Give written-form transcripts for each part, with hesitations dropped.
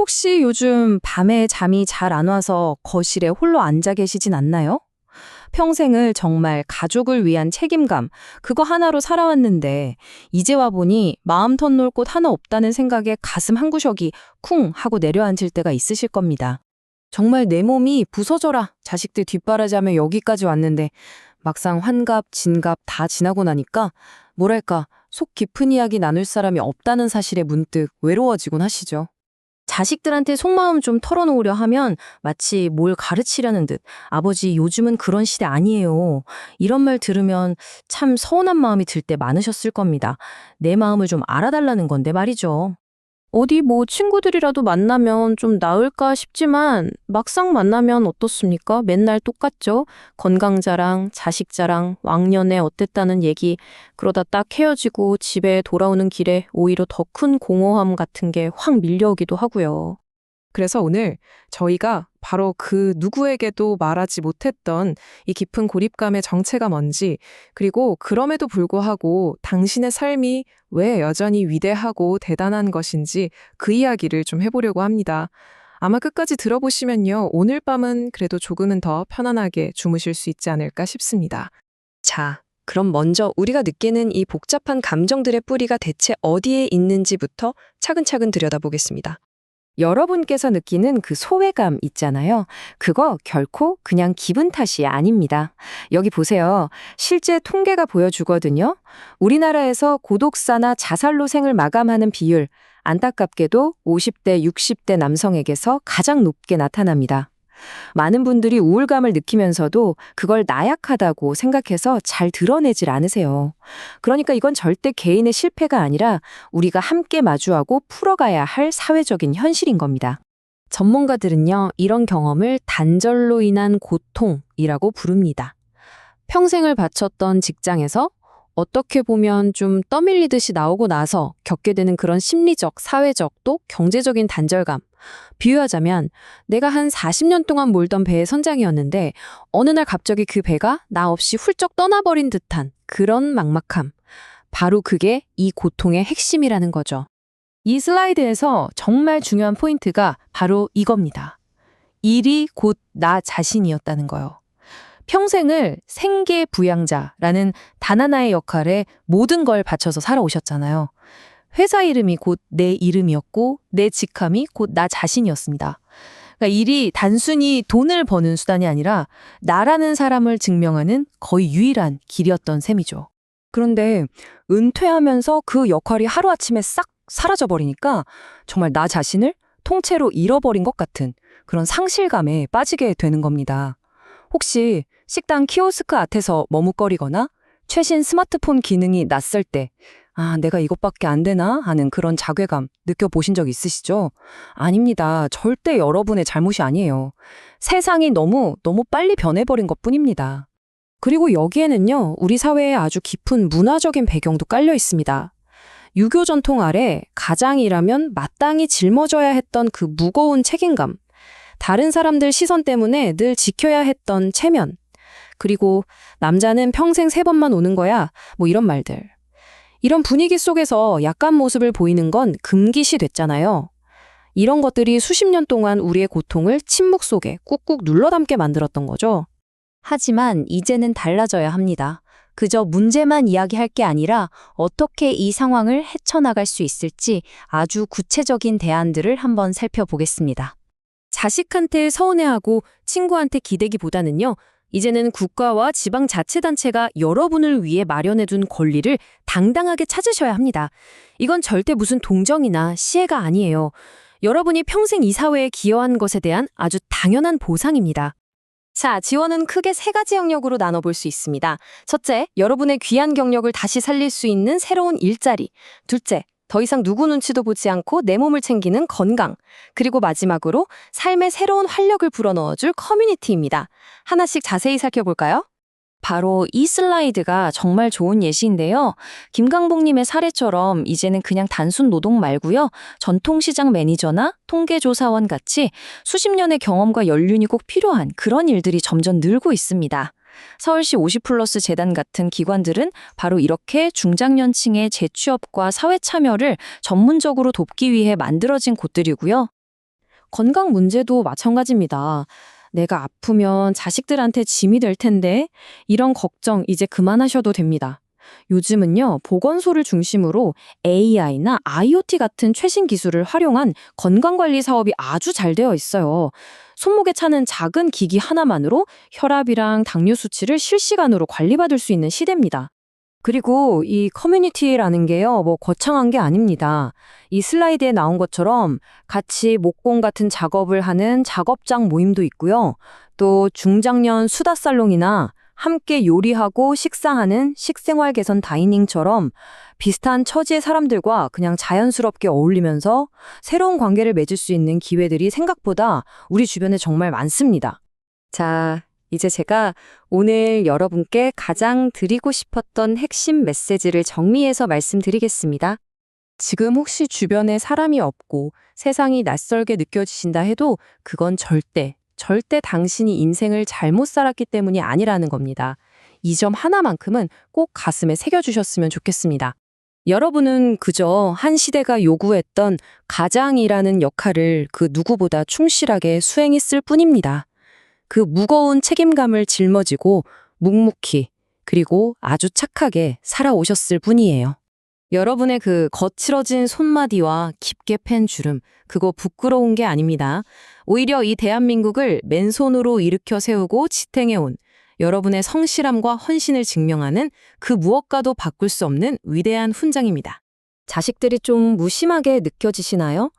혹시 요즘 밤에 잠이 잘 안 와서 거실에 홀로 앉아 계시진 않나요? 평생을 정말 가족을 위한 책임감, 그거 하나로 살아왔는데, 이제 와 보니 마음 터놓을 곳 하나 없다는 생각에 가슴 한 구석이 쿵 하고 내려앉을 때가 있으실 겁니다. 정말 내 몸이 부서져라, 자식들 뒷바라지하며 여기까지 왔는데, 막상 환갑, 진갑 다 지나고 나니까, 뭐랄까, 속 깊은 이야기 나눌 사람이 없다는 사실에 문득 외로워지곤 하시죠. 자식들한테 속마음 좀 털어놓으려 하면 마치 뭘 가르치려는 듯 아버지 요즘은 그런 시대 아니에요. 이런 말 들으면 참 서운한 마음이 들 때 많으셨을 겁니다. 내 마음을 좀 알아달라는 건데 말이죠. 어디 뭐 친구들이라도 만나면 좀 나을까 싶지만 막상 만나면 어떻습니까? 맨날 똑같죠? 건강 자랑, 자식 자랑, 왕년에 어땠다는 얘기. 그러다 딱 헤어지고 집에 돌아오는 길에 오히려 더 큰 공허함 같은 게 확 밀려오기도 하고요. 그래서 오늘 저희가 바로 그 누구에게도 말하지 못했던 이 깊은 고립감의 정체가 뭔지, 그리고 그럼에도 불구하고 당신의 삶이 왜 여전히 위대하고 대단한 것인지 그 이야기를 좀 해보려고 합니다. 아마 끝까지 들어보시면요, 오늘 밤은 그래도 조금은 더 편안하게 주무실 수 있지 않을까 싶습니다. 자, 그럼 먼저 우리가 느끼는 이 복잡한 감정들의 뿌리가 대체 어디에 있는지부터 차근차근 들여다보겠습니다. 여러분께서 느끼는 그 소외감 있잖아요. 그거 결코 그냥 기분 탓이 아닙니다. 여기 보세요. 실제 통계가 보여주거든요. 우리나라에서 고독사나 자살로 생을 마감하는 비율, 안타깝게도 50대, 60대 남성에게서 가장 높게 나타납니다. 많은 분들이 우울감을 느끼면서도 그걸 나약하다고 생각해서 잘 드러내질 않으세요. 그러니까 이건 절대 개인의 실패가 아니라 우리가 함께 마주하고 풀어가야 할 사회적인 현실인 겁니다. 전문가들은요, 이런 경험을 단절로 인한 고통이라고 부릅니다. 평생을 바쳤던 직장에서 어떻게 보면 좀 떠밀리듯이 나오고 나서 겪게 되는 그런 심리적, 사회적 또 경제적인 단절감. 비유하자면 내가 한 40년 동안 몰던 배의 선장이었는데 어느 날 갑자기 그 배가 나 없이 훌쩍 떠나버린 듯한 그런 막막함. 바로 그게 이 고통의 핵심이라는 거죠. 이 슬라이드에서 정말 중요한 포인트가 바로 이겁니다. 일이 곧 나 자신이었다는 거요. 평생을 생계 부양자라는 단 하나의 역할에 모든 걸 바쳐서 살아오셨잖아요. 회사 이름이 곧 내 이름이었고 내 직함이 곧 나 자신이었습니다. 그러니까 일이 단순히 돈을 버는 수단이 아니라 나라는 사람을 증명하는 거의 유일한 길이었던 셈이죠. 그런데 은퇴하면서 그 역할이 하루아침에 싹 사라져버리니까 정말 나 자신을 통째로 잃어버린 것 같은 그런 상실감에 빠지게 되는 겁니다. 혹시 식당 키오스크 앞에서 머뭇거리거나 최신 스마트폰 기능이 낯설 때 내가 이것밖에 안 되나 하는 그런 자괴감 느껴보신 적 있으시죠? 아닙니다. 절대 여러분의 잘못이 아니에요. 세상이 너무 빨리 변해버린 것뿐입니다. 그리고 여기에는요, 우리 사회에 아주 깊은 문화적인 배경도 깔려 있습니다. 유교 전통 아래 가장이라면 마땅히 짊어져야 했던 그 무거운 책임감, 다른 사람들 시선 때문에 늘 지켜야 했던 체면, 그리고 남자는 평생 3번만 오는 거야, 뭐 이런 말들. 이런 분위기 속에서 약한 모습을 보이는 건 금기시 됐잖아요. 이런 것들이 수십 년 동안 우리의 고통을 침묵 속에 꾹꾹 눌러담게 만들었던 거죠. 하지만 이제는 달라져야 합니다. 그저 문제만 이야기할 게 아니라 어떻게 이 상황을 헤쳐나갈 수 있을지 아주 구체적인 대안들을 한번 살펴보겠습니다. 자식한테 서운해하고 친구한테 기대기보다는요, 이제는 국가와 지방자치단체가 여러분을 위해 마련해둔 권리를 당당하게 찾으셔야 합니다. 이건 절대 무슨 동정이나 시혜가 아니에요. 여러분이 평생 이 사회에 기여한 것에 대한 아주 당연한 보상입니다. 자, 지원은 크게 3가지 영역으로 나눠볼 수 있습니다. 첫째, 여러분의 귀한 경력을 다시 살릴 수 있는 새로운 일자리. 둘째, 더 이상 누구 눈치도 보지 않고 내 몸을 챙기는 건강. 그리고 마지막으로 삶의 새로운 활력을 불어넣어줄 커뮤니티입니다. 하나씩 자세히 살펴볼까요? 바로 이 슬라이드가 정말 좋은 예시인데요. 김강복님의 사례처럼 이제는 그냥 단순 노동 말고요. 전통시장 매니저나 통계조사원 같이 수십 년의 경험과 연륜이 꼭 필요한 그런 일들이 점점 늘고 있습니다. 서울시 50플러스 재단 같은 기관들은 바로 이렇게 중장년층의 재취업과 사회 참여를 전문적으로 돕기 위해 만들어진 곳들이고요. 건강 문제도 마찬가지입니다. 내가 아프면 자식들한테 짐이 될 텐데 이런 걱정 이제 그만하셔도 됩니다. 요즘은요, 보건소를 중심으로 AI나 IoT 같은 최신 기술을 활용한 건강관리 사업이 아주 잘 되어 있어요. 손목에 차는 작은 기기 하나만으로 혈압이랑 당뇨 수치를 실시간으로 관리받을 수 있는 시대입니다. 그리고 이 커뮤니티라는 게요, 뭐 거창한 게 아닙니다. 이 슬라이드에 나온 것처럼 같이 목공 같은 작업을 하는 작업장 모임도 있고요. 또 중장년 수다 살롱이나 함께 요리하고 식사하는 식생활 개선 다이닝처럼 비슷한 처지의 사람들과 그냥 자연스럽게 어울리면서 새로운 관계를 맺을 수 있는 기회들이 생각보다 우리 주변에 정말 많습니다. 자, 이제 제가 오늘 여러분께 가장 드리고 싶었던 핵심 메시지를 정리해서 말씀드리겠습니다. 지금 혹시 주변에 사람이 없고 세상이 낯설게 느껴지신다 해도 그건 절대 당신이 인생을 잘못 살았기 때문이 아니라는 겁니다. 이 점 하나만큼은 꼭 가슴에 새겨주셨으면 좋겠습니다. 여러분은 그저 한 시대가 요구했던 가장이라는 역할을 그 누구보다 충실하게 수행했을 뿐입니다. 그 무거운 책임감을 짊어지고 묵묵히 그리고 아주 착하게 살아오셨을 뿐이에요. 여러분의 그 거칠어진 손마디와 깊게 팬 주름, 그거 부끄러운 게 아닙니다. 오히려 이 대한민국을 맨손으로 일으켜 세우고 지탱해온 여러분의 성실함과 헌신을 증명하는 그 무엇과도 바꿀 수 없는 위대한 훈장입니다. 자식들이 좀 무심하게 느껴지시나요?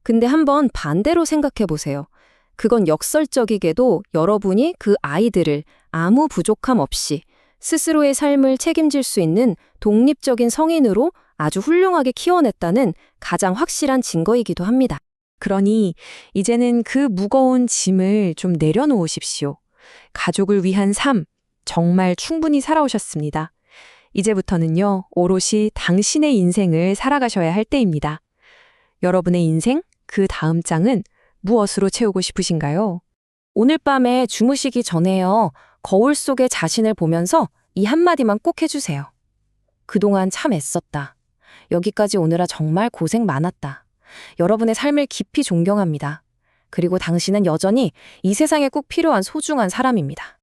근데 한번 반대로 생각해 보세요. 그건 역설적이게도 여러분이 그 아이들을 아무 부족함 없이 스스로의 삶을 책임질 수 있는 독립적인 성인으로 아주 훌륭하게 키워냈다는 가장 확실한 증거이기도 합니다. 그러니 이제는 그 무거운 짐을 좀 내려놓으십시오. 가족을 위한 삶, 정말 충분히 살아오셨습니다. 이제부터는요, 오롯이 당신의 인생을 살아가셔야 할 때입니다. 여러분의 인생, 그 다음 장은 무엇으로 채우고 싶으신가요? 오늘 밤에 주무시기 전에요, 거울 속에 자신을 보면서 이 한마디만 꼭 해주세요. 그동안 참 애썼다. 여기까지 오느라 정말 고생 많았다. 여러분의 삶을 깊이 존경합니다. 그리고 당신은 여전히 이 세상에 꼭 필요한 소중한 사람입니다.